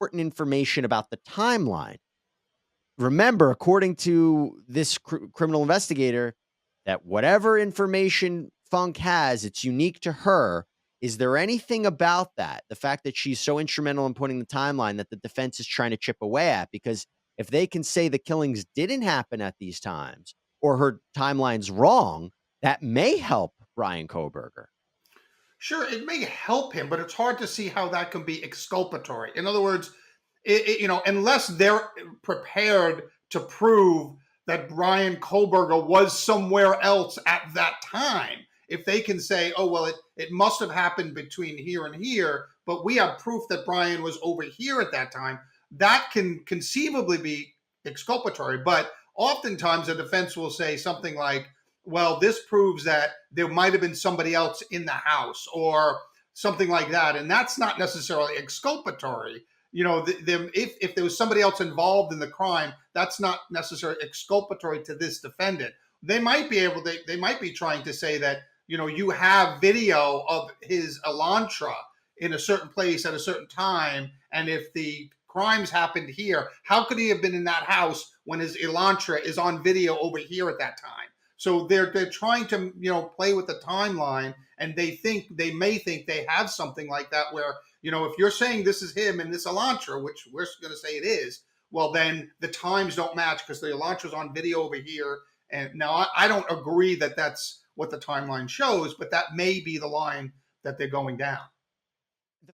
important information about the timeline. Remember, according to this criminal investigator, that whatever information Funk has, it's unique to her. Is there anything about that, the fact that she's so instrumental in putting the timeline, that the defense is trying to chip away at? Because if they can say the killings didn't happen at these times, or her timeline's wrong, that may help Ryan Kohlberger. Sure, it may help him, but it's hard to see how that can be exculpatory. In other words, unless they're prepared to prove that Brian Kohlberger was somewhere else at that time, if they can say, oh, well, it must have happened between here and here, but we have proof that Brian was over here at that time, that can conceivably be exculpatory. But oftentimes the defense will say something like, well, this proves that there might have been somebody else in the house or something like that. And that's not necessarily exculpatory. If there was somebody else involved in the crime, that's not necessarily exculpatory to this defendant. They might be trying to say that, you have video of his Elantra in a certain place at a certain time. And if the crimes happened here, how could he have been in that house when his Elantra is on video over here at that time? So they're trying to, play with the timeline, and they may think they have something like that where, if you're saying this is him and this Elantra, which we're going to say it is, well, then the times don't match because the Elantra's on video over here. And now I don't agree that that's what the timeline shows, but that may be the line that they're going down. The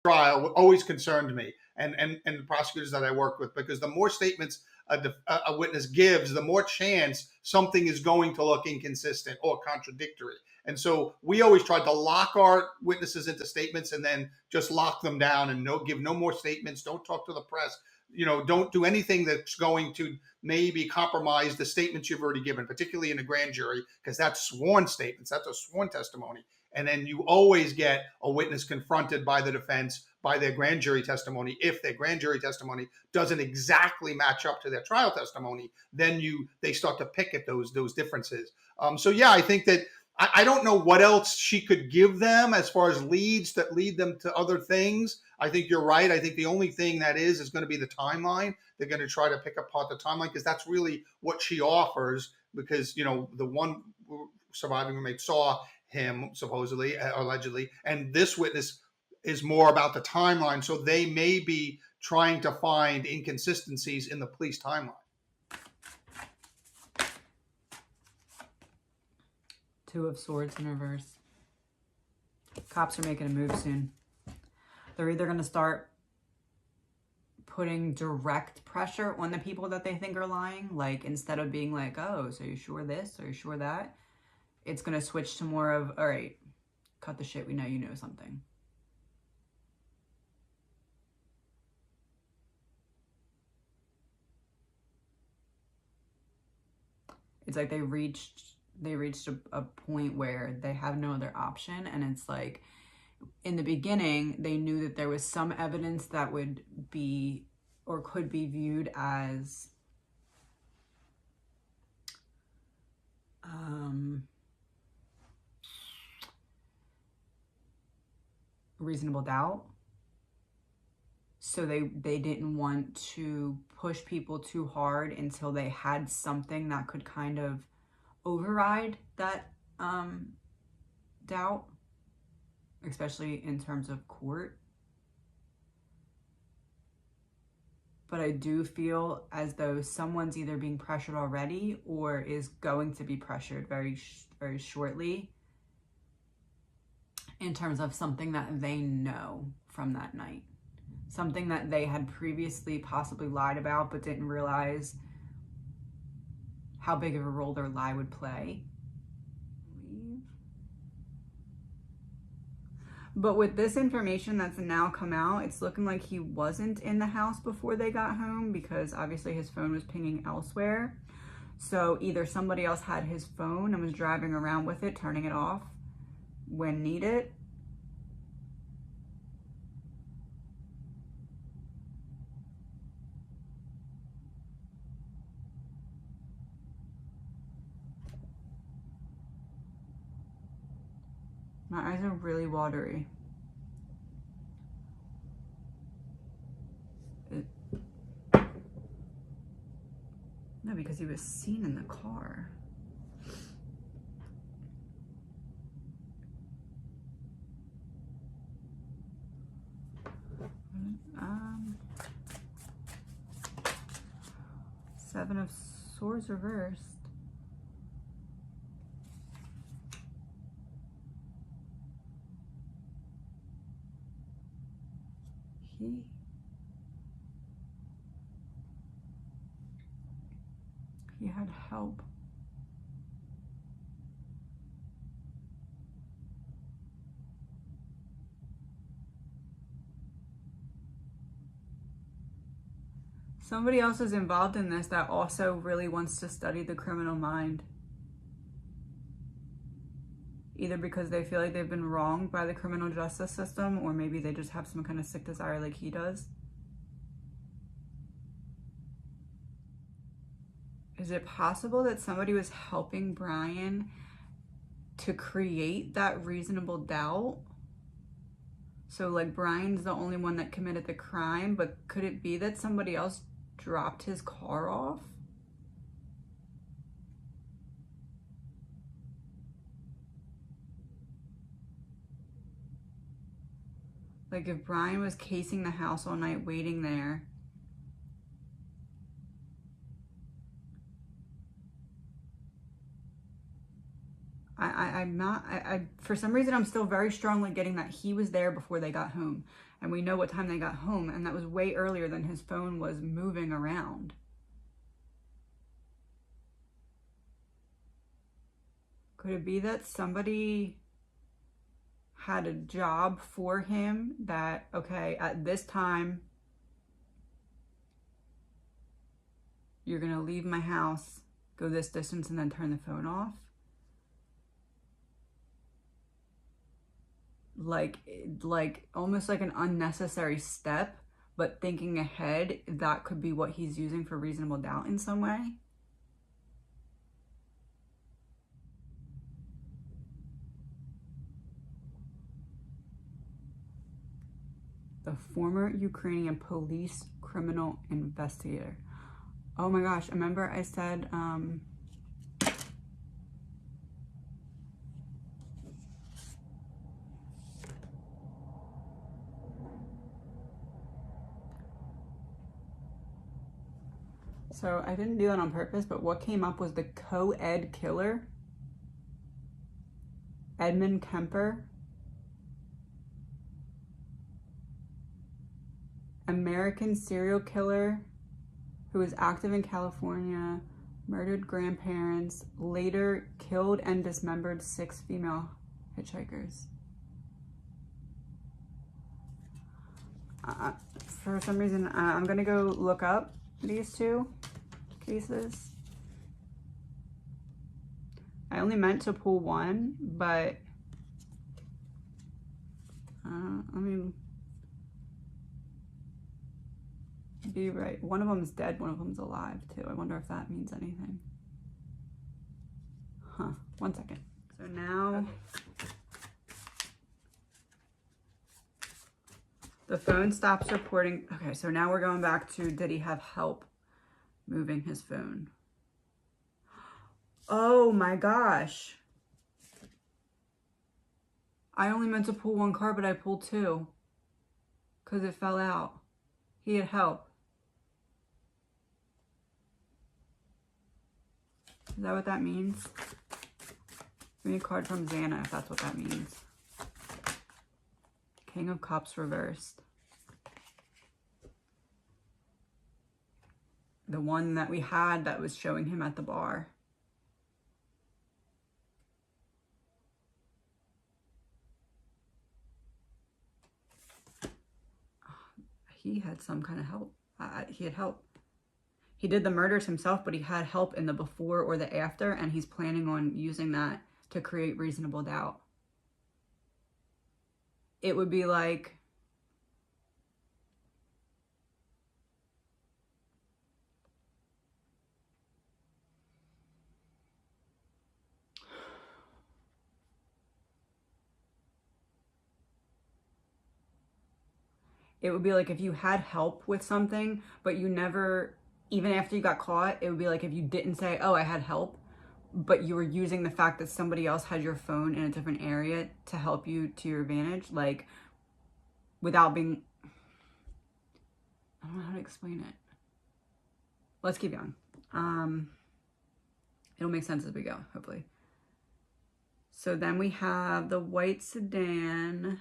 trial always concerned me and the prosecutors that I work with, because the more statements a witness gives, the more chance something is going to look inconsistent or contradictory. And so we always tried to lock our witnesses into statements and then just lock them down and give no more statements. Don't talk to the press. Don't do anything that's going to maybe compromise the statements you've already given, particularly in a grand jury, because that's sworn statements. That's a sworn testimony. And then you always get a witness confronted by the defense by their grand jury testimony. If their grand jury testimony doesn't exactly match up to their trial testimony, then they start to pick at those differences. So yeah, I think that I don't know what else she could give them as far as leads that lead them to other things. I think you're right. I think the only thing that is going to be the timeline. They're going to try to pick apart the timeline because that's really what she offers, because, the one surviving roommate saw him supposedly, allegedly, and this witness is more about the timeline. So they may be trying to find inconsistencies in the police timeline. Two of Swords in reverse. Cops are making a move soon. They're either going to start putting direct pressure on the people that they think are lying. Like, instead of being like, oh, so you sure this? Are you sure that? It's going to switch to more of, all right, cut the shit. We know you know something. It's like they reached a point where they have no other option. And it's like, in the beginning, they knew that there was some evidence that would be or could be viewed as reasonable doubt. So they didn't want to push people too hard until they had something that could kind of override that doubt, especially in terms of court. But I do feel as though someone's either being pressured already or is going to be pressured very, very shortly in terms of something that they know from that night. Something that they had previously possibly lied about but didn't realize how big of a role their lie would play. But with this information that's now come out, it's looking like he wasn't in the house before they got home, because obviously his phone was pinging elsewhere. So either somebody else had his phone and was driving around with it, turning it off when needed. My eyes are really watery. No, because he was seen in the car. Seven of Swords reversed. He had help. Somebody else is involved in this that also really wants to study the criminal mind. Either because they feel like they've been wronged by the criminal justice system, or maybe they just have some kind of sick desire like he does. Is it possible that somebody was helping Brian to create that reasonable doubt? So like Brian's the only one that committed the crime, but could it be that somebody else dropped his car off? Like if Brian was casing the house all night waiting there, for some reason, I'm still very strongly getting that he was there before they got home. And we know what time they got home. And that was way earlier than his phone was moving around. Could it be that somebody had a job for him that, okay, at this time, you're going to leave my house, go this distance, and then turn the phone off? Like almost like an unnecessary step, but thinking ahead, that could be what he's using for reasonable doubt in some way. The former Ukrainian police criminal investigator. Oh my gosh, remember I said, so I didn't do that on purpose, but what came up was the co-ed killer, Edmund Kemper, American serial killer who was active in California, murdered grandparents, later killed and dismembered 6 female hitchhikers. For some reason, I'm gonna go look up these 2 cases. I only meant to pull 1, but I mean, be right. One of them's dead, one of them's alive too. I wonder if that means anything. Huh, 1 second. So now, the phone stops reporting. Okay, so now we're going back to, did he have help moving his phone? Oh my gosh. I only meant to pull 1 card, but I pulled 2 because it fell out. He had help. Is that what that means? Give me a card from Xana if that's what that means. King of Cups reversed. The one that we had that was showing him at the bar. He had some kind of help. He had help. He did the murders himself, but he had help in the before or the after, and he's planning on using that to create reasonable doubt. It would be like, It would be like if you had help with something, but you never, even after you got caught, it would be like if you didn't say, oh, I had help, but you were using the fact that somebody else had your phone in a different area to help you to your advantage, like without being, I don't know how to explain it. Let's keep going. It'll make sense as we go, hopefully. So then we have the white sedan.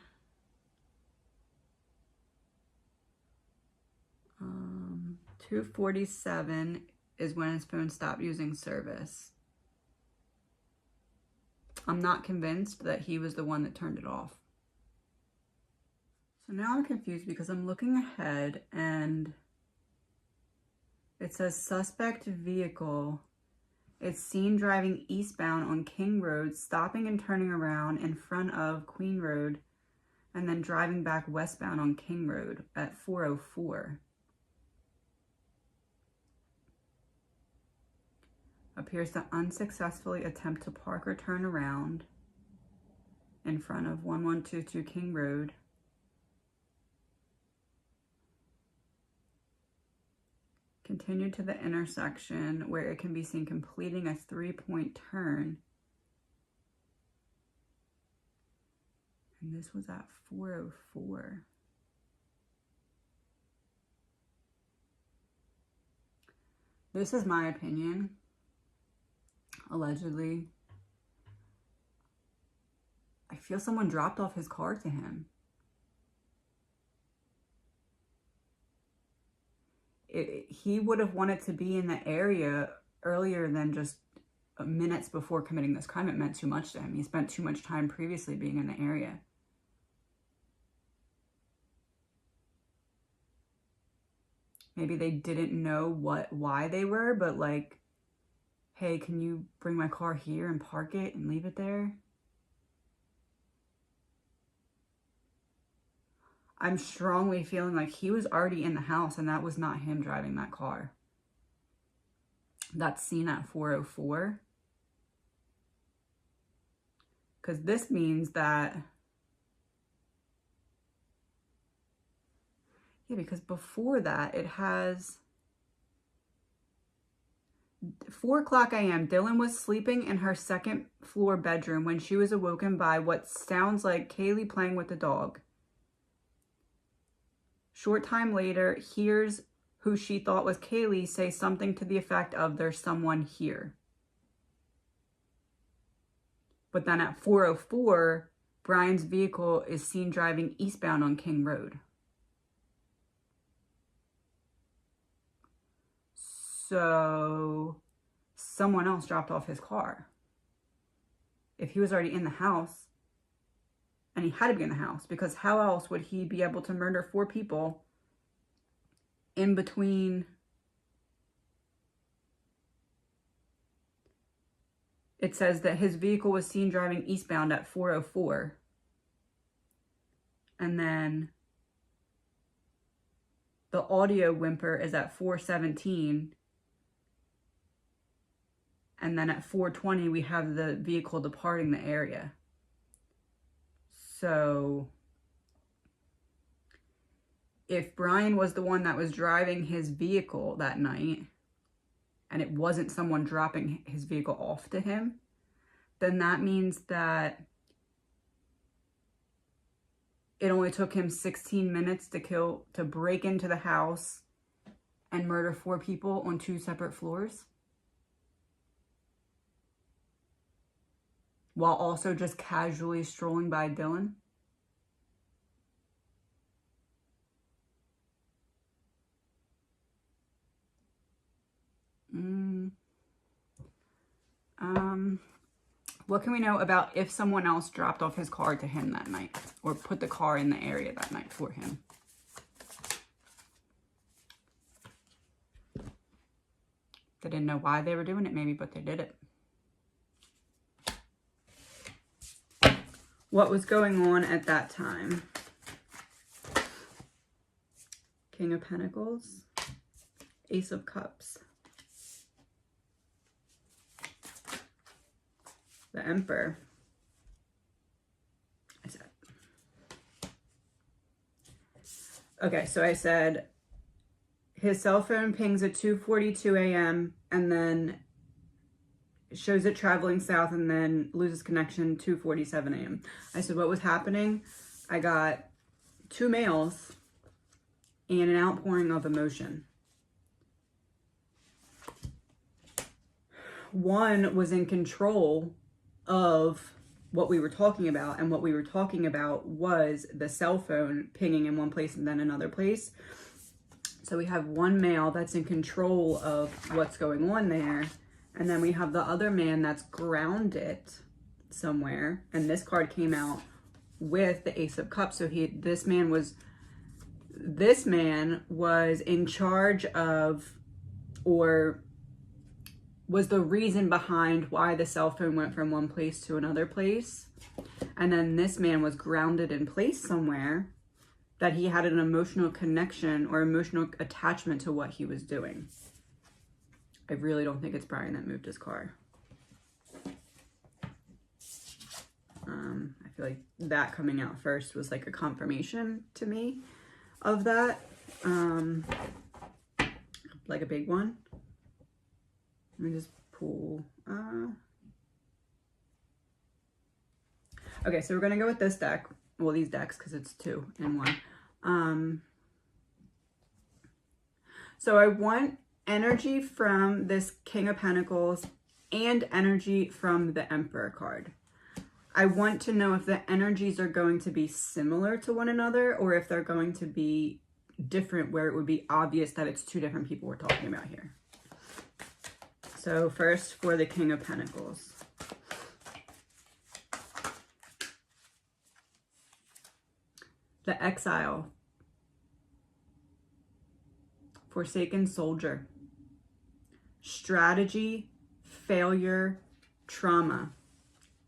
2:47 is when his phone stopped using service. I'm not convinced that he was the one that turned it off. So now I'm confused because I'm looking ahead and it says suspect vehicle is seen driving eastbound on King Road, stopping and turning around in front of Queen Road, and then driving back westbound on King Road at 4:04. Appears to unsuccessfully attempt to park or turn around in front of 1122 King Road. Continued to the intersection where it can be seen completing a 3-point turn. And this was at 4:04. This is my opinion. Allegedly, I feel someone dropped off his car to him. He would have wanted to be in the area earlier than just minutes before committing this crime. It meant too much to him. He spent too much time previously being in the area. Maybe they didn't know why they were, but like, hey, can you bring my car here and park it and leave it there? I'm strongly feeling like he was already in the house and that was not him driving that car. That's seen at 4:04. Because this means that, yeah, because before that it has 4:00 a.m. Dylan was sleeping in her second floor bedroom when she was awoken by what sounds like Kaylee playing with the dog. Short time later, hears who she thought was Kaylee say something to the effect of, "There's someone here." But then at 4:04, Brian's vehicle is seen driving eastbound on King Road. So someone else dropped off his car. If he was already in the house, and he had to be in the house, because how else would he be able to murder 4 people in between? It says that his vehicle was seen driving eastbound at 4:04. And then the audio whimper is at 4:17. And then at 4:20, we have the vehicle departing the area. So if Brian was the one that was driving his vehicle that night, and it wasn't someone dropping his vehicle off to him, then that means that it only took him 16 minutes to break into the house and murder 4 people on 2 separate floors, while also just casually strolling by Dylan. What can we know about if someone else dropped off his car to him that night, or put the car in the area that night for him? They didn't know why they were doing it, maybe, but they did it. What was going on at that time? King of Pentacles, Ace of Cups, the Emperor. Okay, so I said his cell phone pings at 2:42 a.m. and then shows it traveling south and then loses connection 2:47 a.m. I said, what was happening? I got two males and an outpouring of emotion. One was in control of what we were talking about, and what we were talking about was the cell phone pinging in one place and then another place. So we have one male that's in control of what's going on there, and then we have the other man that's grounded somewhere, and this card came out with the Ace of Cups. So this man was in charge of, or was the reason behind why the cell phone went from one place to another place. And then this man was grounded in place somewhere that he had an emotional connection or emotional attachment to what he was doing. I really don't think it's Brian that moved his car. I feel like that coming out first was like a confirmation to me of that. Like a big one. Let me just pull. Okay, so we're going to go with this deck. Well, these decks, because it's two in one. So I want energy from this King of Pentacles and energy from the Emperor card. I want to know if the energies are going to be similar to one another or if they're going to be different, where it would be obvious that it's two different people we're talking about here. So first for the King of Pentacles. The Exile. Forsaken Soldier. Strategy, failure, trauma.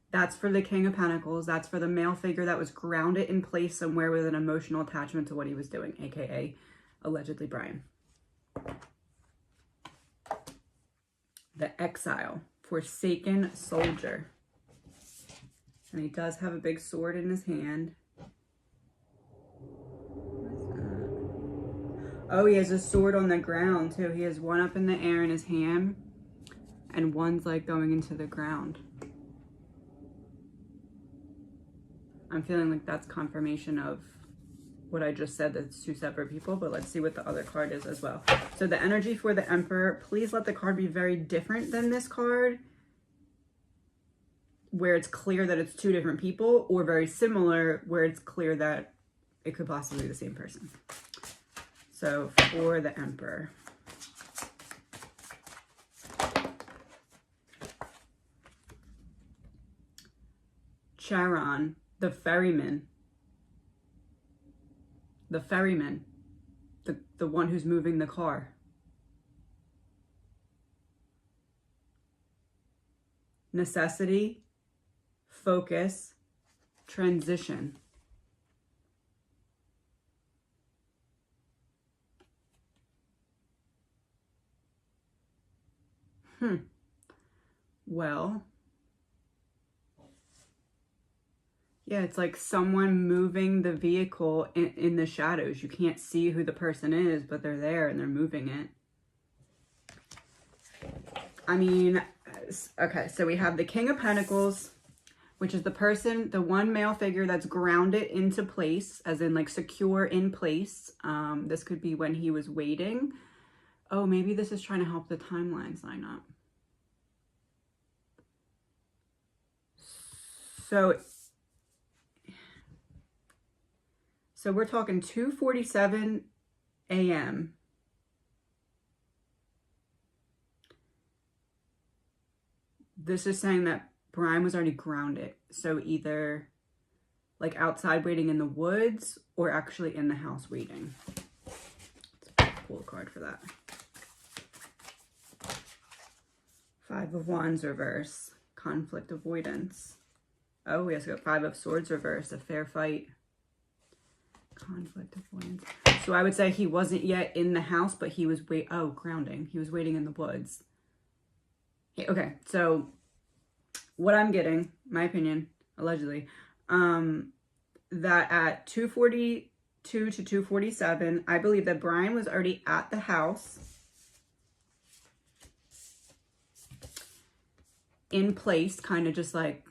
That's for the King of Pentacles. That's for the male figure that was grounded in place somewhere with an emotional attachment to what he was doing, aka allegedly Brian. The Exile, Forsaken Soldier. And he does have a big sword in his hand. Oh, he has a sword on the ground too. He has one up in the air in his hand and one's like going into the ground. I'm feeling like that's confirmation of what I just said, that it's two separate people, but let's see what the other card is as well. So the energy for the Emperor, please let the card be very different than this card, where it's clear that it's two different people, or very similar, where it's clear that it could possibly be the same person. So for the Emperor. Charon, the ferryman. The ferryman. The one who's moving the car. Necessity, focus, transition. Well, yeah, it's like someone moving the vehicle in the shadows. You can't see who the person is, but they're there and they're moving it. I mean, okay, so we have the King of Pentacles, which is the person, the one male figure that's grounded into place, as in like secure in place. This could be when he was waiting. Oh, maybe this is trying to help the timelines line up. So we're talking 2:47 a.m. This is saying that Brian was already grounded. So either like outside waiting in the woods or actually in the house waiting. Let's pull a card for that. Five of Wands reverse. Conflict avoidance. Oh, we also got Five of Swords reverse. A fair fight. Conflict avoidance. So I would say he wasn't yet in the house, but he was grounding. He was waiting in the woods. Okay, so what I'm getting, my opinion, allegedly, that at 2:42 2 to 2:47. I believe that Brian was already at the house in place, kind of just like,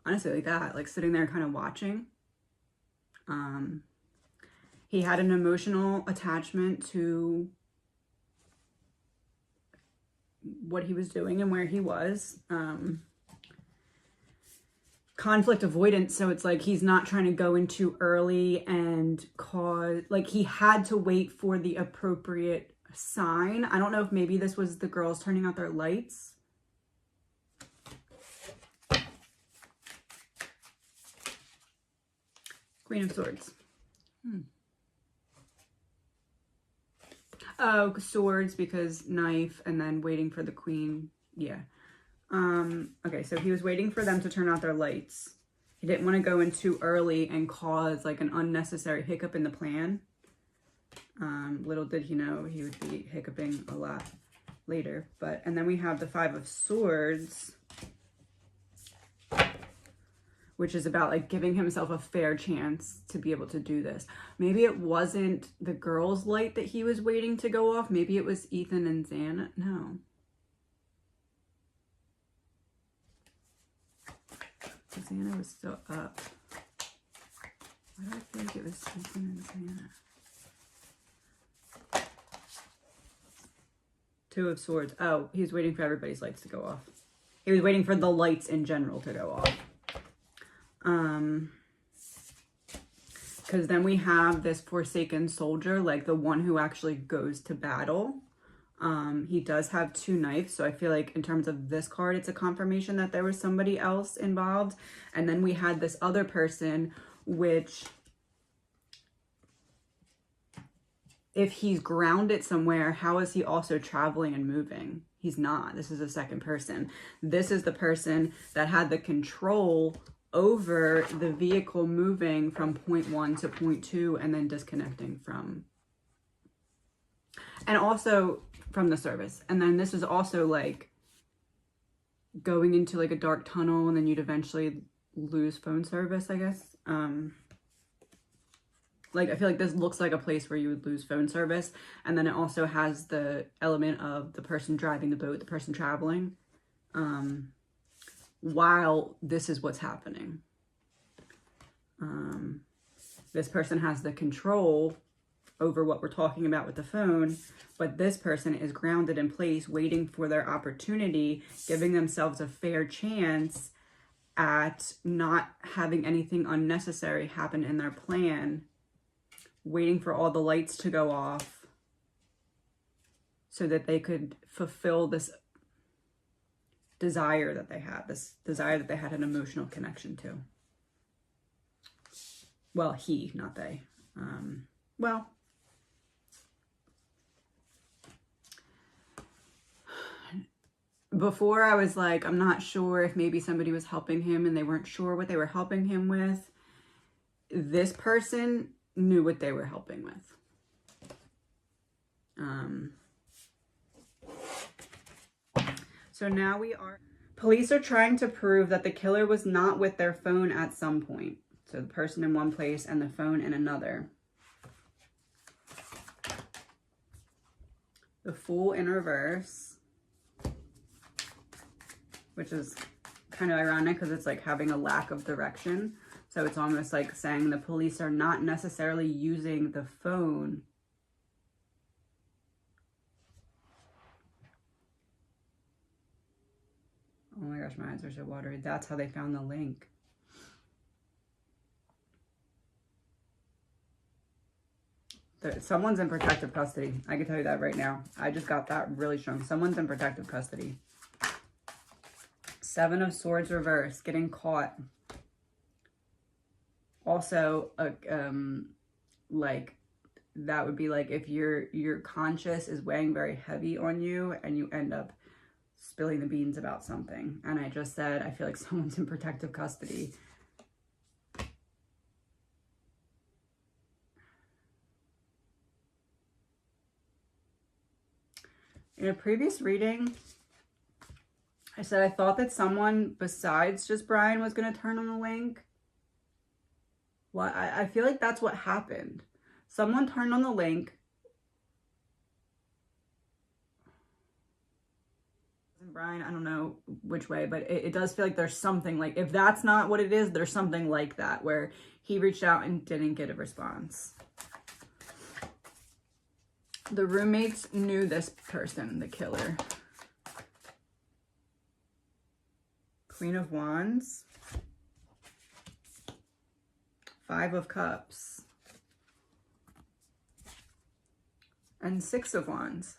honestly, like that, like sitting there kind of watching. He had an emotional attachment to what he was doing and where he was. Conflict avoidance, so it's like he's not trying to go in too early and cause, like, he had to wait for the appropriate sign. I don't know if maybe this was the girls turning out their lights. Queen of Swords. Oh, swords, because knife, and then waiting for the queen. Yeah. Okay, so he was waiting for them to turn out their lights. He didn't want to go in too early and cause like an unnecessary hiccup in the plan. Little did he know he would be hiccuping a lot later. But, and then we have the 5 of Swords, which is about like giving himself a fair chance to be able to do this. Maybe it wasn't the girl's light that he was waiting to go off. Maybe it was Ethan and Xana. No. Xana was still up. Why do I feel like it was Ethan and Xana? 2 of Swords. Oh, he was waiting for everybody's lights to go off. He was waiting for the lights in general to go off. Because then we have this Forsaken Soldier, like the one who actually goes to battle. He does have 2 knives, so I feel like in terms of this card, it's a confirmation that there was somebody else involved. And then we had this other person, which, if he's grounded somewhere, how is he also traveling and moving? He's not. This is a second person. This is the person that had the control over the vehicle moving from point 1 to point 2 and then disconnecting from, and also from the service. And then this is also like going into like a dark tunnel, and then you'd eventually lose phone service, I guess. Like, I feel like this looks like a place where you would lose phone service. And then it also has the element of the person driving the boat, the person traveling, while this is what's happening. This person has the control over what we're talking about with the phone, but this person is grounded in place, waiting for their opportunity, giving themselves a fair chance at not having anything unnecessary happen in their plan, waiting for all the lights to go off so that they could fulfill this desire that they had, an emotional connection to. Well, he, not they. Well, before I was like, I'm not sure if maybe somebody was helping him and they weren't sure what they were helping him with. This person knew what they were helping with. So now police are trying to prove that the killer was not with their phone at some point. So the person in one place and the phone in another. The Fool in reverse, which is kind of ironic because it's like having a lack of direction. So it's almost like saying the police are not necessarily using the phone Oh my gosh, my eyes are so watery. That's how they found the link. Someone's in protective custody. I can tell you that right now. I just got that really strong. Someone's in protective custody. 7 of Swords reverse, getting caught. Also, like, that would be like if your conscience is weighing very heavy on you and you end up spilling the beans about something. And I just said, I feel like someone's in protective custody. In a previous reading, I said I thought that someone besides just Brian was going to turn on the link. Well, I feel like that's what happened. Someone turned on the link. Brian, I don't know which way, but it does feel like there's something like, if that's not what it is, there's something like that where he reached out and didn't get a response. The roommates knew this person, the killer. Queen of Wands. 5 of Cups. And 6 of Wands.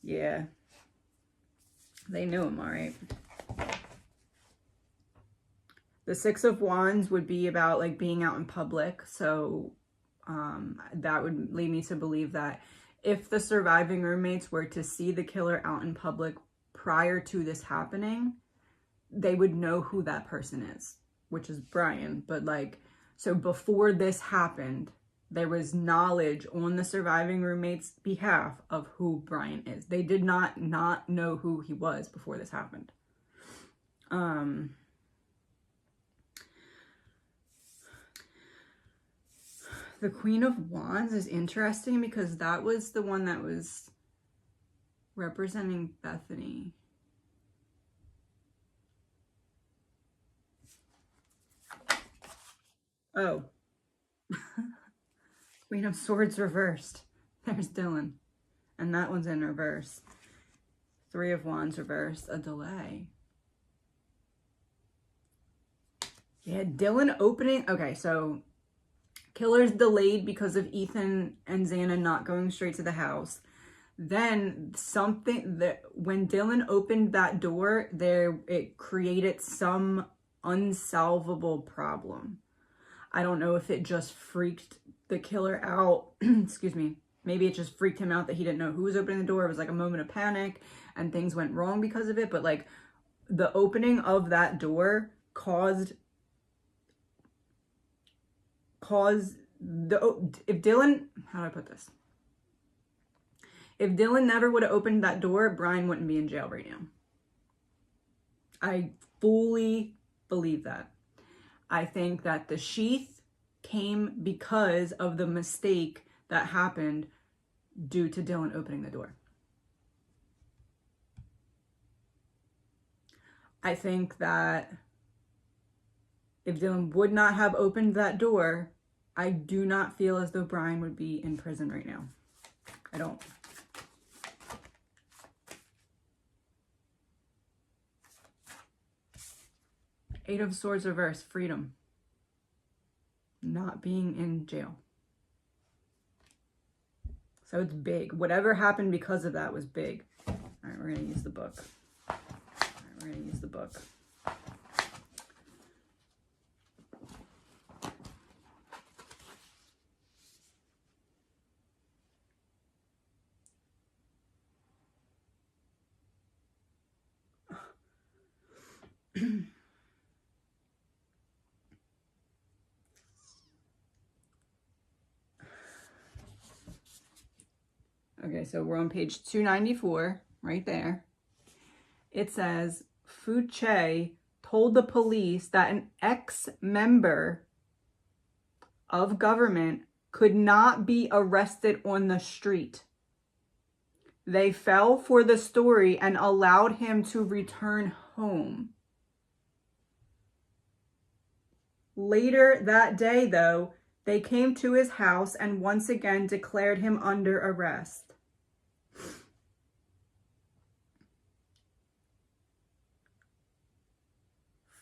Yeah. They knew him, all right. The 6 of Wands would be about like being out in public. So that would lead me to believe that if the surviving roommates were to see the killer out in public prior to this happening, they would know who that person is, which is Brian. But like, so before this happened, there was knowledge on the surviving roommates' behalf of who Brian is. They did not know who he was before this happened. The Queen of Wands is interesting because that was the one that was representing Bethany. Oh. Queen of Swords reversed. There's Dylan. And that one's in reverse. 3 of Wands reversed. A delay. Yeah, Dylan opening. Okay, so killer's delayed because of Ethan and Xana not going straight to the house. Then something that when Dylan opened that door, it created some unsolvable problem. I don't know if it just freaked the killer out. Excuse me. Maybe it just freaked him out that he didn't know who was opening the door. It was like a moment of panic and things went wrong because of it. But like the opening of that door caused if Dylan, how do I put this? If Dylan never would have opened that door, Brian wouldn't be in jail right now. I fully believe that. I think that the sheath came because of the mistake that happened due to Dylan opening the door. I think that if Dylan would not have opened that door, I do not feel as though Brian would be in prison right now. I don't. Eight of Swords reverse, freedom. Not being in jail. So it's big. Whatever happened because of that was big. All right, we're going to use the book. All right, we're going to use the book. Okay, so we're on page 294, right there. It says, Fuche told the police that an ex-member of government could not be arrested on the street. They fell for the story and allowed him to return home. Later that day, though, they came to his house and once again declared him under arrest.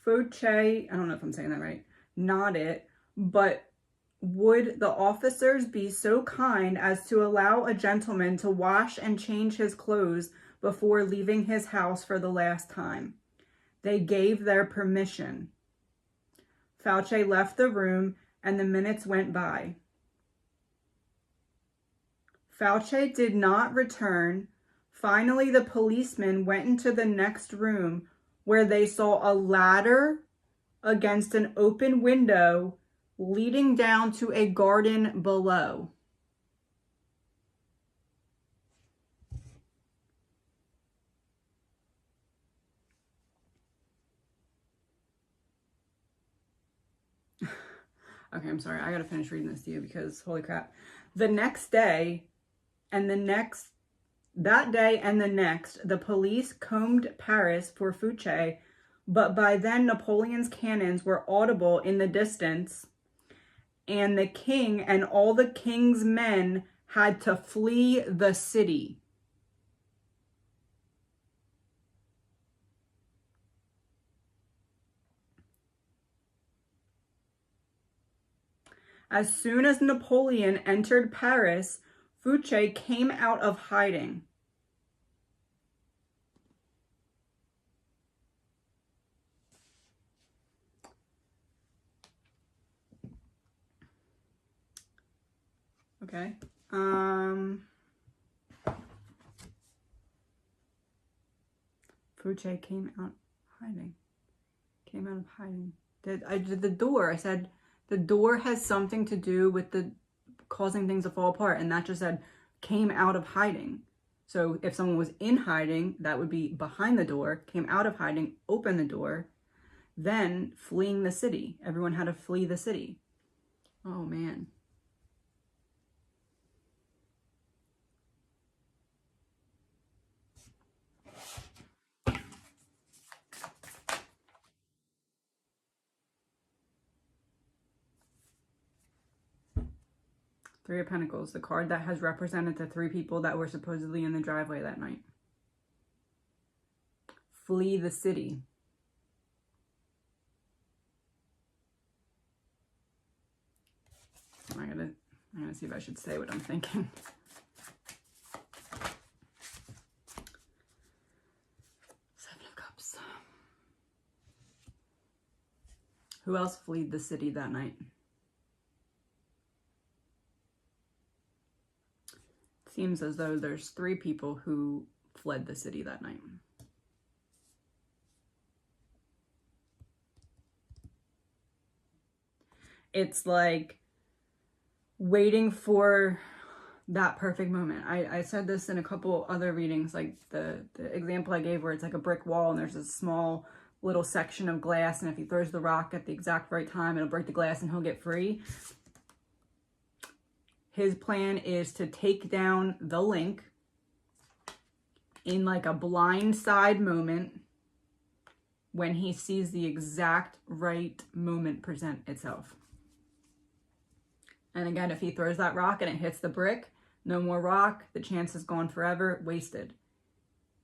Foche, I don't know if I'm saying that right, nodded, but would the officers be so kind as to allow a gentleman to wash and change his clothes before leaving his house for the last time? They gave their permission. Fauci left the room and the minutes went by. Fauci did not return. Finally, the policeman went into the next room where they saw a ladder against an open window leading down to a garden below. Okay, I'm sorry. I gotta finish reading this to you because holy crap. The next day and the next, that day and the next, the police combed Paris for Fouché, but by then Napoleon's cannons were audible in the distance, and the king and all the king's men had to flee the city. As soon as Napoleon entered Paris, Fouché came out of hiding. Okay. Fouché came out hiding. Came out of hiding. I did the door. I said the door has something to do with the causing things to fall apart, and that just said came out of hiding. So if someone was in hiding, that would be behind the door, came out of hiding, opened the door, then fleeing the city. Everyone had to flee the city. Oh man. Three of Pentacles, the card that has represented the three people that were supposedly in the driveway that night. Flee the city. I'm gonna see if I should say what I'm thinking. Seven of Cups. Who else fled the city that night? Seems as though there's three people who fled the city that night. It's like waiting for that perfect moment. I said this in a couple other readings, like the example I gave where it's like a brick wall and there's a small little section of glass, and if he throws the rock at the exact right time, it'll break the glass and he'll get free. His plan is to take down the link in like a blindside moment when he sees the exact right moment present itself. And again, if he throws that rock and it hits the brick, no more rock, the chance is gone forever, wasted.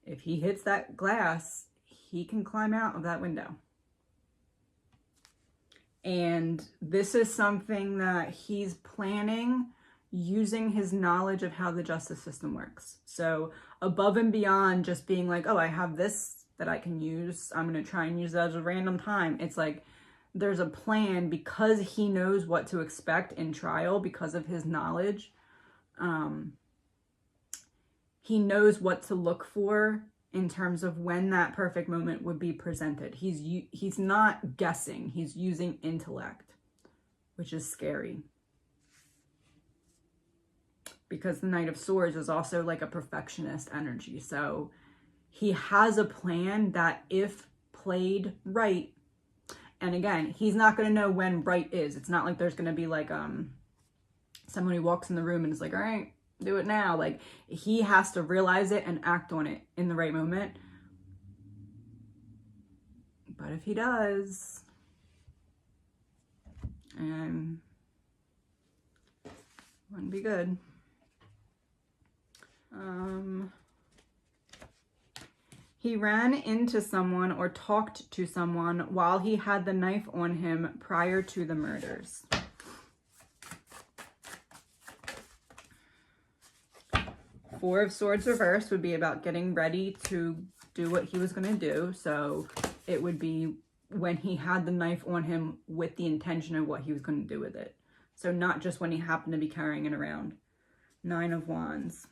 If he hits that glass, he can climb out of that window. And this is something that he's planning using his knowledge of how the justice system works. So above and beyond just being like, oh, I have this that I can use, I'm going to try and use it at a random time. It's like there's a plan because he knows what to expect in trial because of his knowledge. He knows what to look for in terms of when that perfect moment would be presented. He's not guessing, he's using intellect, which is scary. Because the Knight of Swords is also like a perfectionist energy. So he has a plan that if played right, and again, he's not going to know when right is. It's not like there's going to be like someone who walks in the room and is like, all right, do it now. Like he has to realize it and act on it in the right moment. But if he does, wouldn't be good. He ran into someone or talked to someone while he had the knife on him prior to the murders. Four of Swords reversed would be about getting ready to do what he was going to do. So it would be when he had the knife on him with the intention of what he was going to do with it. So not just when he happened to be carrying it around. Nine of Wands.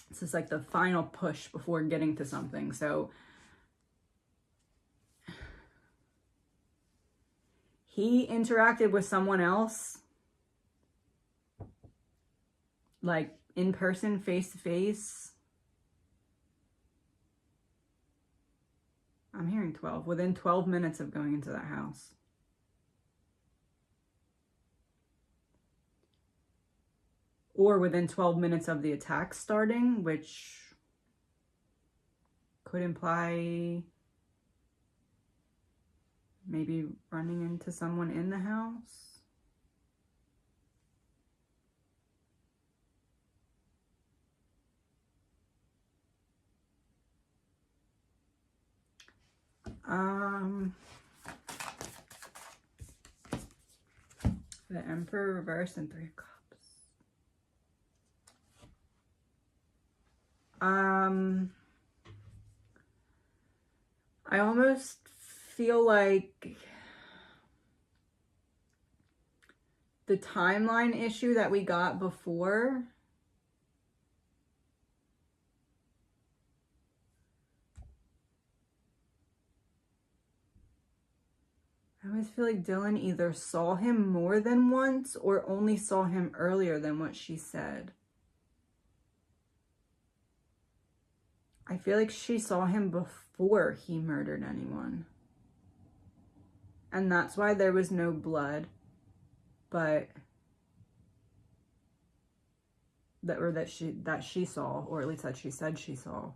This is like the final push before getting to something. So he interacted with someone else, like in person, face to face. I'm hearing 12, within 12 minutes of going into that house. or within 12 minutes of the attack starting, which could imply maybe running into someone in the house. The Emperor reversed and 3 of Cups. I almost feel like the timeline issue that we got before I always feel like Dylan either saw him more than once or only saw him earlier than what she said. I feel like she saw him before he murdered anyone. And that's why there was no blood, but that she saw, or at least that she said she saw.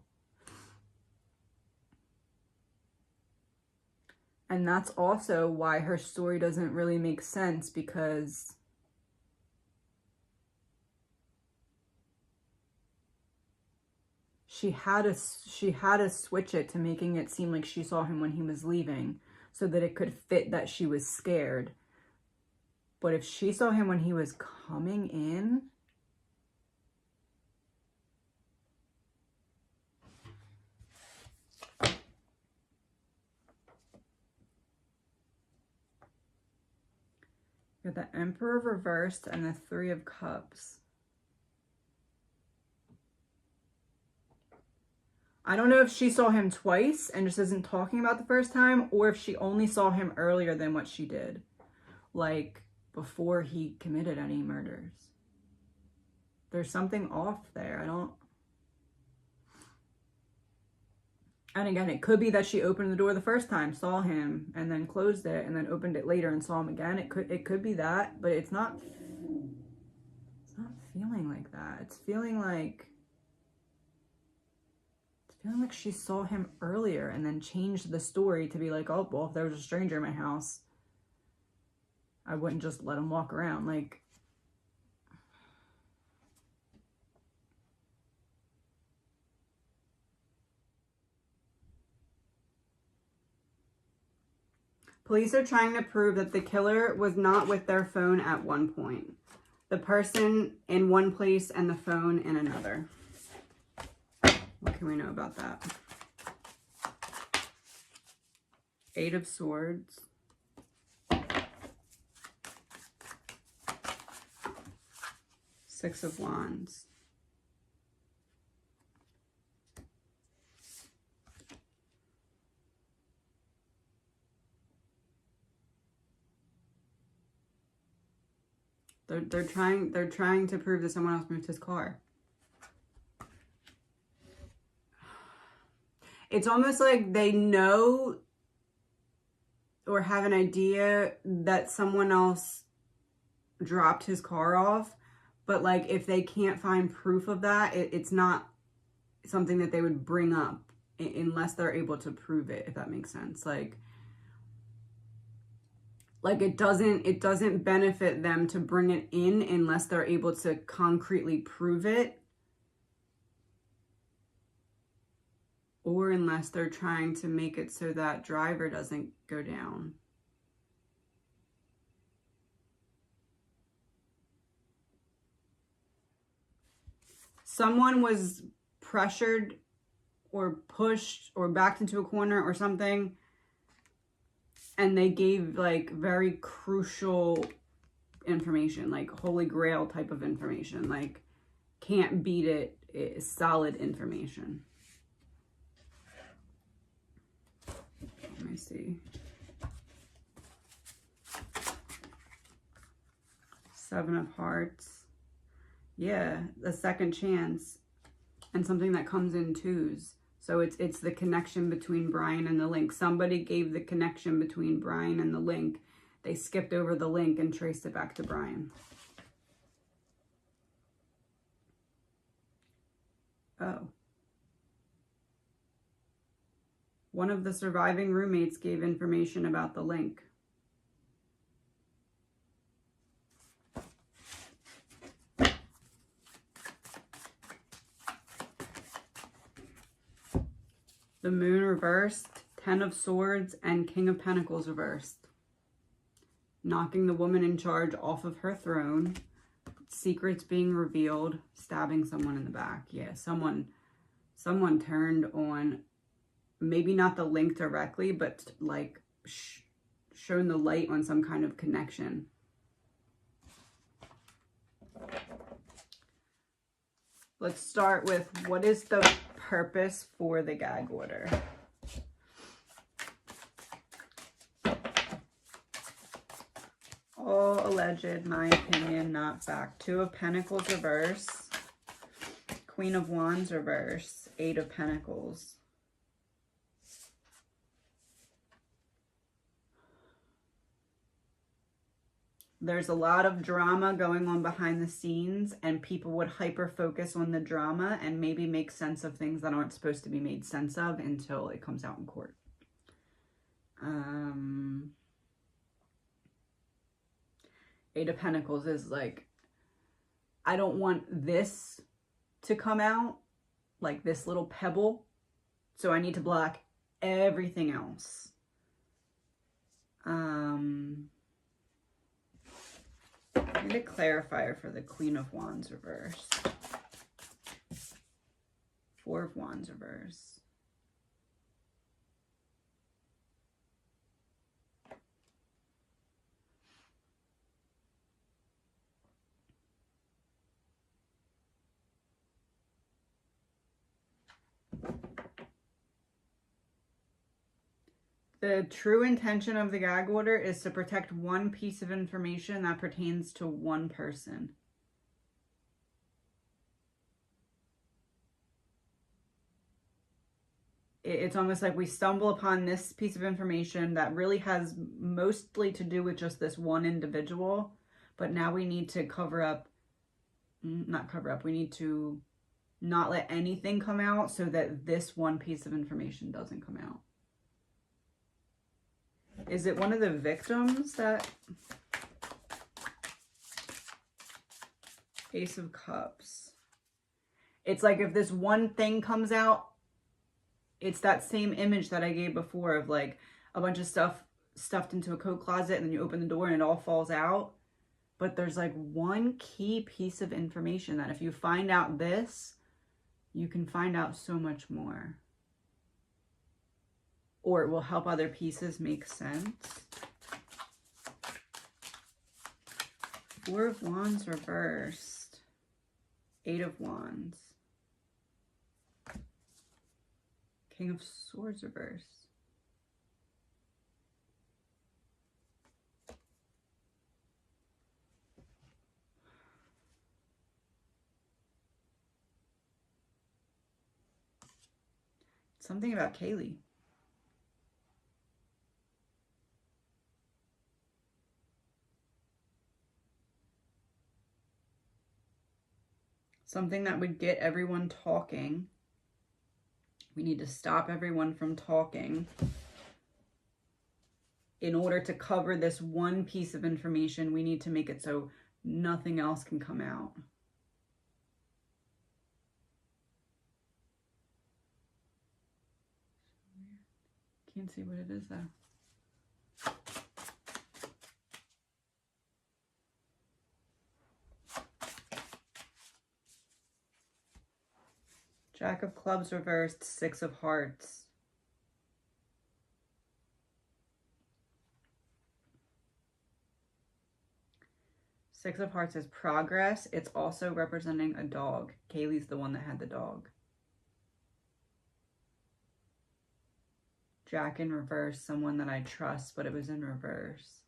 And that's also why her story doesn't really make sense, because she had to switch it to making it seem like she saw him when he was leaving so that it could fit that she was scared. But if she saw him when he was coming in, you got the Emperor reversed and the 3 of Cups. I don't know if she saw him twice and just isn't talking about the first time, or if she only saw him earlier than what she did, like before he committed any murders. There's something off there. And again, it could be that she opened the door the first time, saw him, and then closed it, and then opened it later and saw him again. It could be that, but it's not feeling like that. It's feeling like she saw him earlier and then changed the story to be like, oh, well, if there was a stranger in my house, I wouldn't just let him walk around. Like, police are trying to prove that the killer was not with their phone at one point. The person in one place and the phone in another. What can we know about that? 8 of Swords. Six of Wands. They're trying to prove that someone else moved his car. It's almost like they know or have an idea that someone else dropped his car off, but like if they can't find proof of that, it's not something that they would bring up unless they're able to prove it, if that makes sense. Like it doesn't benefit them to bring it in unless they're able to concretely prove it, or unless they're trying to make it so that driver doesn't go down. Someone was pressured or pushed or backed into a corner or something, and they gave like very crucial information, like Holy Grail type of information, like can't beat it, it's solid information. Let me see. 7 of Hearts. Yeah, a second chance and something that comes in twos. So it's the connection between Brian and the link. Somebody gave the connection between Brian and the link. They skipped over the link and traced it back to Brian. Oh. One of the surviving roommates gave information about the link. The Moon reversed, 10 of Swords, and King of Pentacles reversed. Knocking the woman in charge off of her throne. Secrets being revealed. Stabbing someone in the back. Yeah, someone turned on, maybe not the link directly, but like shown the light on some kind of connection. Let's start with, what is the purpose for the gag order? All alleged, my opinion, not fact. 2 of Pentacles reverse. Queen of Wands reverse. 8 of Pentacles. There's a lot of drama going on behind the scenes, and people would hyper focus on the drama and maybe make sense of things that aren't supposed to be made sense of until it comes out in court. Eight of Pentacles is like, I don't want this to come out, like this little pebble, so I need to block everything else. I need a clarifier for the Queen of Wands reverse. 4 of Wands reverse. The true intention of the gag order is to protect one piece of information that pertains to one person. It's almost like we stumble upon this piece of information that really has mostly to do with just this one individual, but now we need to we need to not let anything come out so that this one piece of information doesn't come out. Is it one of the victims that... Ace of Cups. It's like if this one thing comes out, it's that same image that I gave before of like a bunch of stuff stuffed into a coat closet, and then you open the door and it all falls out. But there's like one key piece of information that if you find out this, you can find out so much more. Or it will help other pieces make sense. 4 of Wands reversed. 8 of Wands. King of Swords reversed. Something about Kaylee. Something that would get everyone talking. We need to stop everyone from talking in order to cover this one piece of information. We need to make it so nothing else can come out. Can't see what it is though. Jack of Clubs reversed, 6 of Hearts. Six of Hearts is progress. It's also representing a dog. Kaylee's the one that had the dog. Jack in reverse, someone that I trust, but it was in reverse.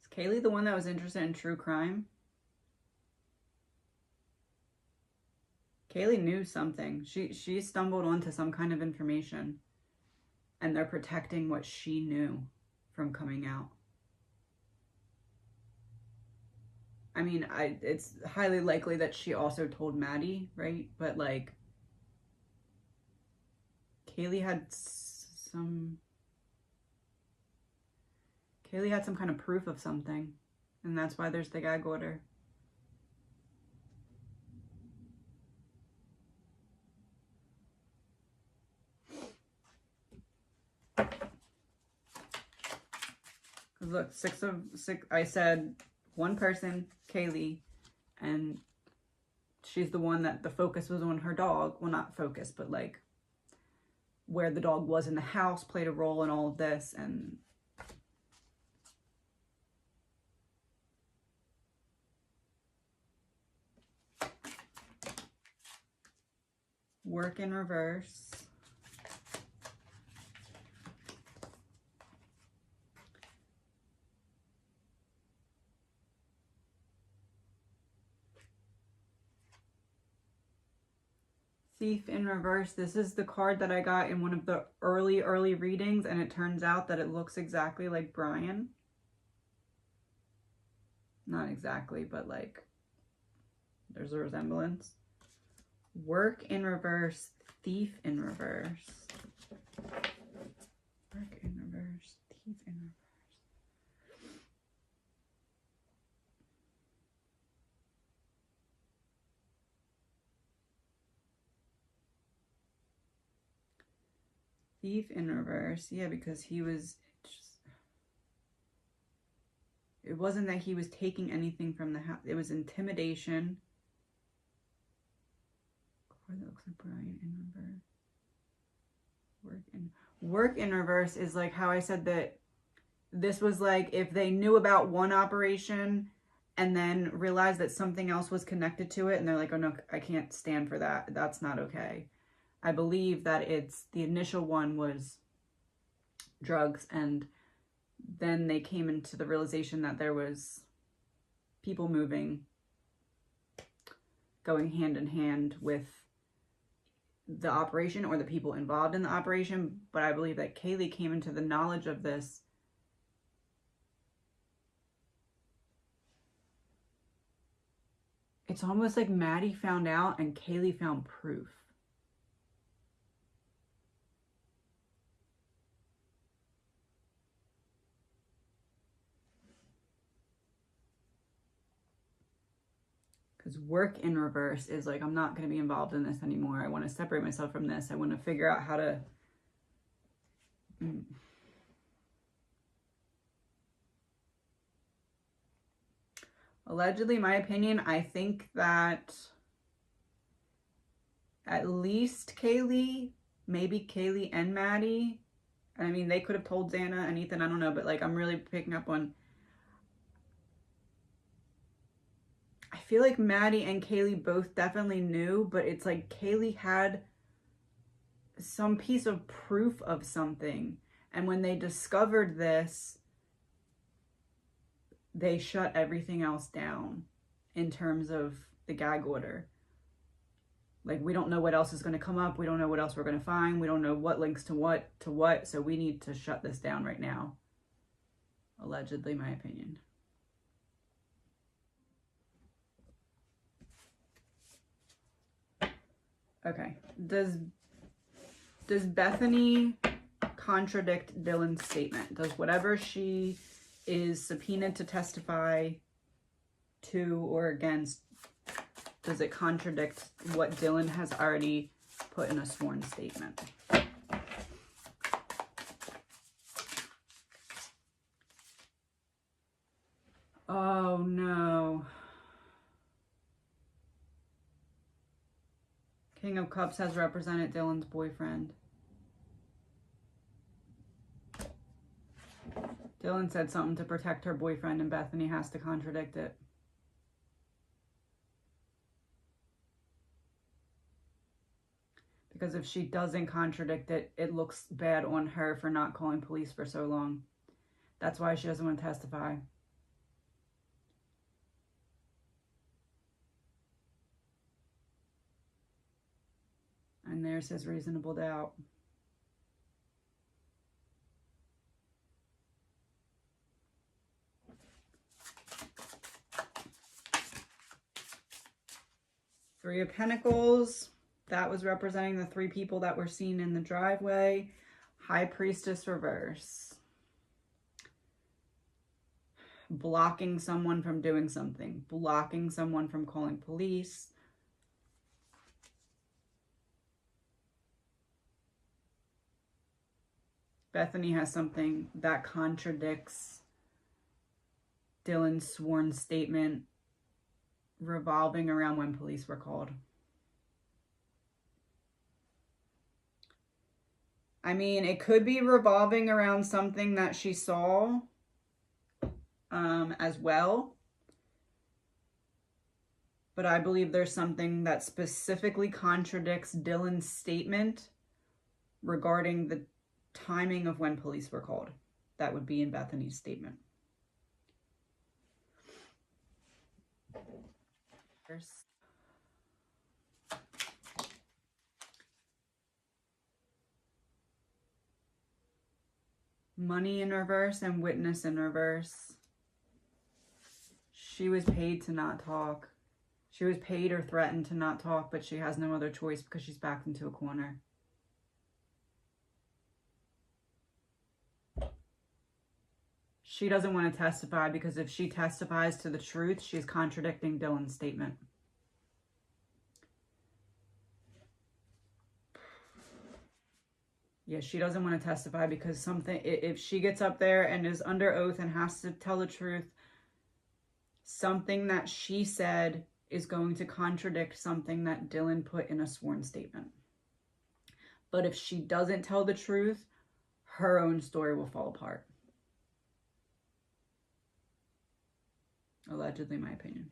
Is Kaylee the one that was interested in true crime? Kaylee knew something. She stumbled onto some kind of information, and they're protecting what she knew. from coming out. I mean, it's highly likely that she also told Maddie, right? But like, Kaylee had some kind of proof of something, and that's why there's the gag order. Look, 6 of 6. I said one person, Kaylee, and she's the one that the focus was on her dog. Well, not focus, but like where the dog was in the house played a role in all of this. And work in reverse. Thief in reverse. This is the card that I got in one of the early readings, and it turns out that it looks exactly like Brian. Not exactly, but like there's a resemblance. Work in reverse, thief in reverse. Work in reverse, thief in reverse. Thief in reverse, yeah, because he was just, it wasn't that he was taking anything from the house, it was intimidation. That looks like Brian in reverse. Work in reverse is like how I said that this was like if they knew about one operation and then realized that something else was connected to it, and they're like, oh no, I can't stand for that. That's not okay. I believe that it's the initial one was drugs, and then they came into the realization that there was people moving, going hand in hand with the operation or the people involved in the operation. But I believe that Kaylee came into the knowledge of this it's almost like Maddie found out and Kaylee found proof. Because work in reverse is like, I'm not going to be involved in this anymore. I want to separate myself from this. I want to figure out how to... Allegedly, my opinion, I think that at least Kaylee, maybe Kaylee and Maddie, I mean, they could have told Xana and Ethan, I don't know, but like, I'm really picking up on... I feel like Maddie and Kaylee both definitely knew, but it's like Kaylee had some piece of proof of something. And when they discovered this, they shut everything else down in terms of the gag order. Like, we don't know what else is going to come up. We don't know what else we're going to find. We don't know what links to what. So we need to shut this down right now. Allegedly, my opinion. Okay. Does Bethany contradict Dylan's statement? Does whatever she is subpoenaed to testify to or against, does it contradict what Dylan has already put in a sworn statement? Oh no. King of Cups has represented Dylan's boyfriend. Dylan said something to protect her boyfriend and Bethany has to contradict it. Because if she doesn't contradict it, it looks bad on her for not calling police for so long. That's why she doesn't want to testify. And there's his reasonable doubt. Three of Pentacles. That was representing the three people that were seen in the driveway. High Priestess reverse. Blocking someone from doing something. Blocking someone from calling police. Bethany has something that contradicts Dylan's sworn statement revolving around when police were called. I mean, it could be revolving around something that she saw as well. But I believe there's something that specifically contradicts Dylan's statement regarding the timing of when police were called. That would be in Bethany's statement. Money in reverse and witness in reverse. She was paid to not talk. She was paid or threatened to not talk, but she has no other choice because she's backed into a corner. She doesn't want to testify because if she testifies to the truth, she's contradicting Dylan's statement. Yeah, she doesn't want to testify because if she gets up there and is under oath and has to tell the truth, something that she said is going to contradict something that Dylan put in a sworn statement. But if she doesn't tell the truth, her own story will fall apart. Allegedly, my opinion.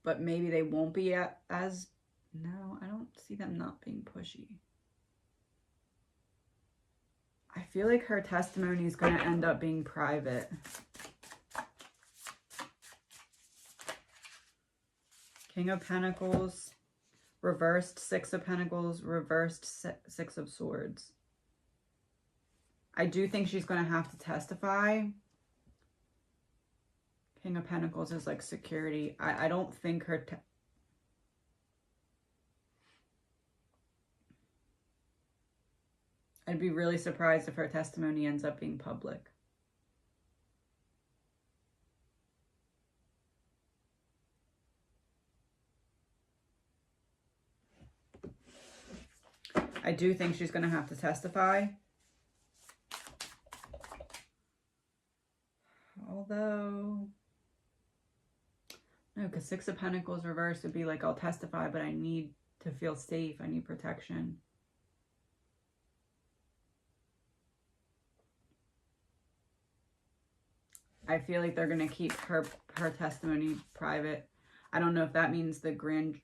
But maybe they won't be as... No, I don't see them not being pushy. I feel like her testimony is going to end up being private. King of Pentacles, reversed Six of Pentacles, reversed Six of Swords. I do think she's going to have to testify. King of Pentacles is like security. I don't think her... I'd be really surprised if her testimony ends up being public. I do think she's going to have to testify. Although, no, because Six of Pentacles reversed would be like, I'll testify, but I need to feel safe. I need protection. I feel like they're going to keep her testimony private. I don't know if that means the grand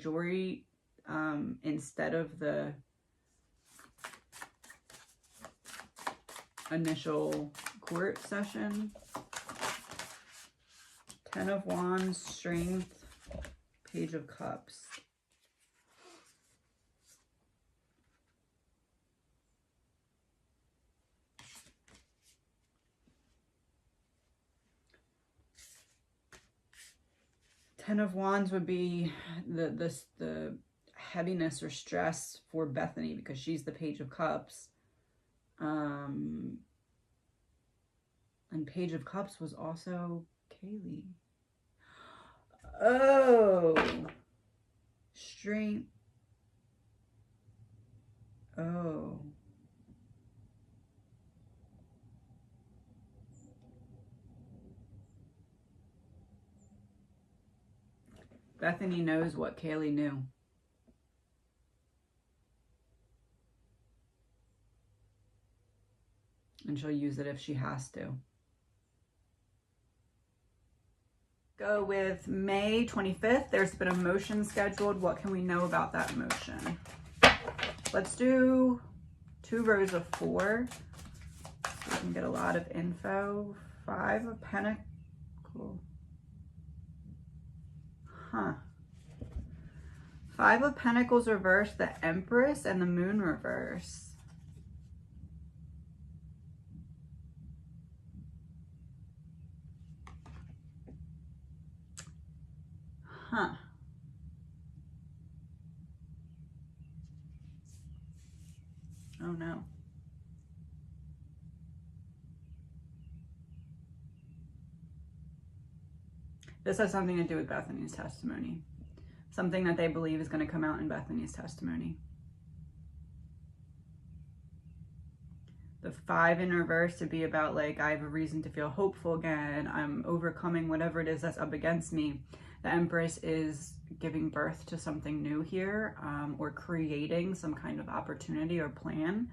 jury instead of the initial court session. 10 of Wands, Strength, Page of Cups. Ten of Wands would be the heaviness or stress for Bethany because she's the Page of Cups. And Page of Cups was also Kaylee. Oh. Strength. Oh. Bethany knows what Kaylee knew. And she'll use it if she has to. Go with May 25th. There's been a motion scheduled. What can we know about that motion? Let's do 2 rows of 4. So we can get a lot of info. 5 of Pentacles. Huh. 5 of Pentacles reversed, the Empress, and the Moon reverse. Huh. Oh no. This has something to do with Bethany's testimony. Something that they believe is going to come out in Bethany's testimony. The 5 in reverse to be about like, I have a reason to feel hopeful again. I'm overcoming whatever it is that's up against me. The Empress is giving birth to something new here, or creating some kind of opportunity or plan.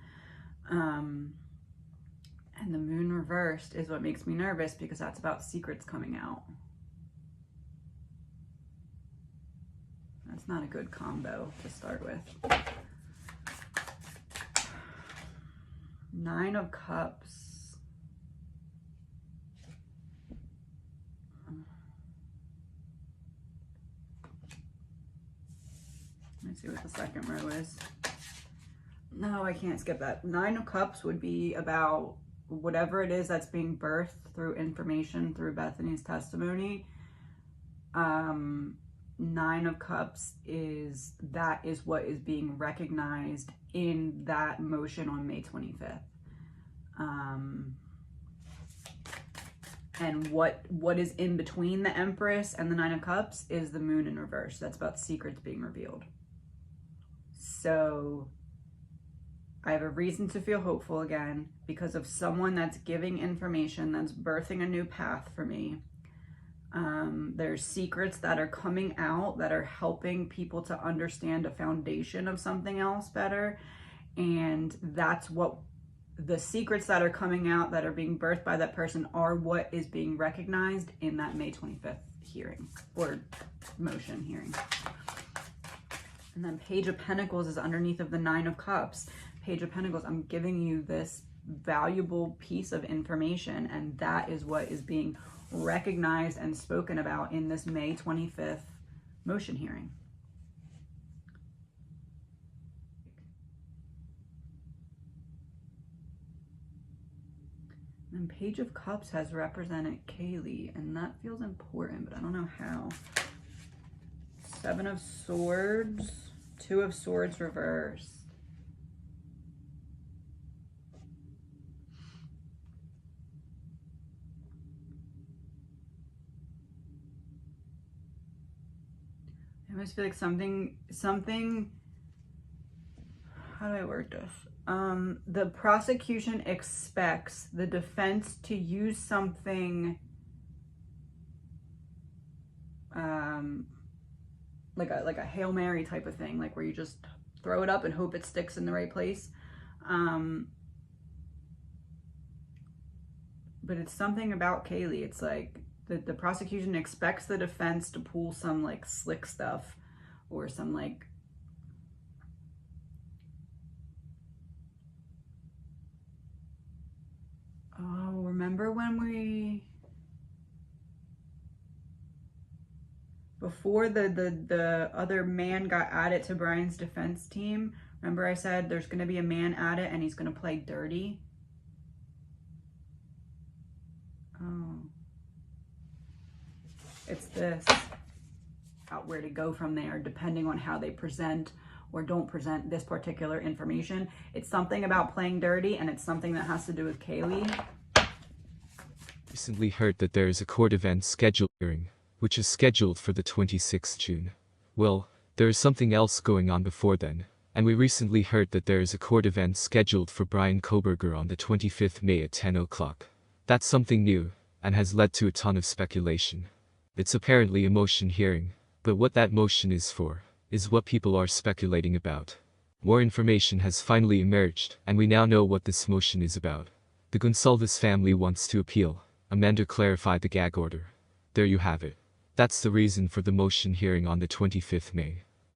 And the Moon reversed is what makes me nervous, because that's about secrets coming out. That's not a good combo to start with. 9 of Cups. Let's see what the second row is. No, I can't skip that. 9 of Cups would be about whatever it is that's being birthed through information, through Bethany's testimony. 9 of Cups is what is being recognized in that motion on May 25th. And what is in between the Empress and the 9 of Cups is the Moon in reverse. That's about secrets being revealed. So I have a reason to feel hopeful again because of someone that's giving information, that's birthing a new path for me. There's secrets that are coming out that are helping people to understand a foundation of something else better. And that's what the secrets that are coming out that are being birthed by that person are what is being recognized in that May 25th hearing or motion hearing. And then Page of Pentacles is underneath of the 9 of Cups. Page of Pentacles, I'm giving you this valuable piece of information, and that is what is being recognized and spoken about in this May 25th motion hearing. And Page of Cups has represented Kaylee, and that feels important, but I don't know how. 7 of Swords, 2 of Swords reversed. I almost feel like something, how do I word this? The prosecution expects the defense to use something like a Hail Mary type of thing, like where you just throw it up and hope it sticks in the right place. But it's something about Kaylee. It's like the prosecution expects the defense to pull some like slick stuff or some like remember when before the other man got added to Brian's defense team, remember I said there's going to be a man at it and he's going to play dirty? Oh. It's this. Out where to go from there, depending on how they present or don't present this particular information. It's something about playing dirty, and it's something that has to do with Kaylee. Recently heard that there is a court event scheduled hearing, which is scheduled for the 26th June. Well, there is something else going on before then, and we recently heard that there is a court event scheduled for Brian Kohlberger on the 25th May at 10 o'clock. That's something new, and has led to a ton of speculation. It's apparently a motion hearing, but what that motion is for, is what people are speculating about. More information has finally emerged, and we now know what this motion is about. The Gonsalves family wants to appeal. Amanda clarified the gag order. There you have it. That's the reason for the motion hearing on the 25th May.